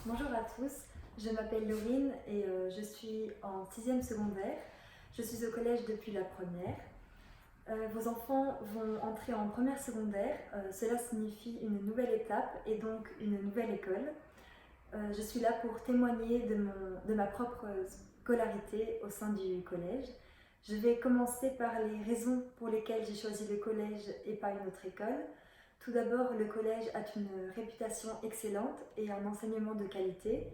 Bonjour à tous, je m'appelle Laurine et je suis en 6e secondaire. Je suis au collège depuis la première. Vos enfants vont entrer en première secondaire, cela signifie une nouvelle étape et donc une nouvelle école. Je suis là pour témoigner de ma propre scolarité au sein du collège. Je vais commencer par les raisons pour lesquelles j'ai choisi le collège et pas une autre école. Tout d'abord, le collège a une réputation excellente et un enseignement de qualité.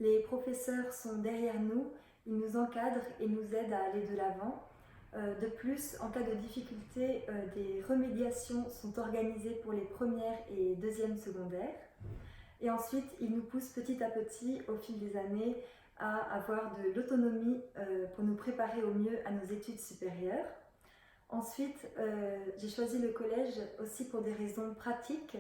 Les professeurs sont derrière nous, ils nous encadrent et nous aident à aller de l'avant. De plus, en cas de difficulté, des remédiations sont organisées pour les premières et deuxièmes secondaires. Et ensuite, ils nous poussent petit à petit, au fil des années, à avoir de l'autonomie pour nous préparer au mieux à nos études supérieures. Ensuite, j'ai choisi le collège aussi pour des raisons pratiques.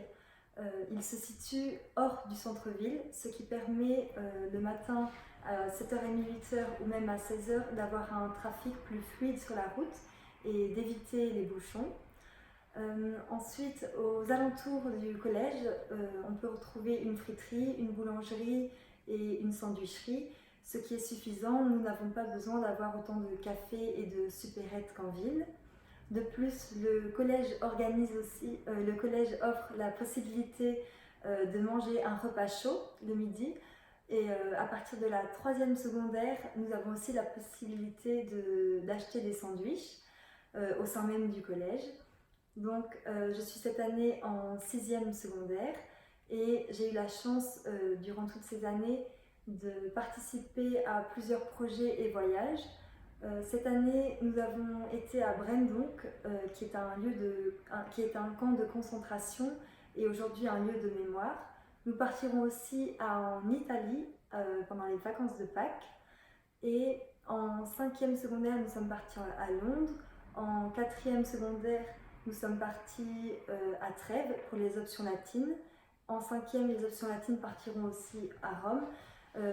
Il se situe hors du centre-ville, ce qui permet le matin à 7h30, 8h ou même à 16h d'avoir un trafic plus fluide sur la route et d'éviter les bouchons. Ensuite, aux alentours du collège, on peut retrouver une friterie, une boulangerie et une sandwicherie, ce qui est suffisant. Nous n'avons pas besoin d'avoir autant de cafés et de supérettes qu'en ville. De plus, le collège offre la possibilité de manger un repas chaud le midi. Et à partir de la 3e secondaire, nous avons aussi la possibilité d'acheter des sandwichs au sein même du collège. Donc, je suis cette année en 6e secondaire et j'ai eu la chance, durant toutes ces années, de participer à plusieurs projets et voyages. Cette année, nous avons été à Brendonck, qui est un camp de concentration et aujourd'hui un lieu de mémoire. Nous partirons aussi en Italie pendant les vacances de Pâques. Et en 5e secondaire, nous sommes partis à Londres. En 4e secondaire, nous sommes partis à Trèves pour les options latines. En 5e, les options latines partiront aussi à Rome.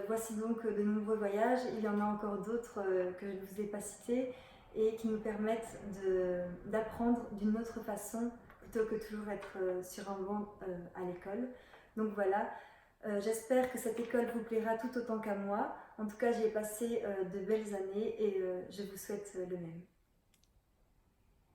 Voici donc de nombreux voyages. Il y en a encore d'autres que je ne vous ai pas cités et qui nous permettent d'apprendre d'une autre façon plutôt que toujours être sur un banc à l'école. Donc voilà, j'espère que cette école vous plaira tout autant qu'à moi. En tout cas, j'y ai passé de belles années et je vous souhaite le même.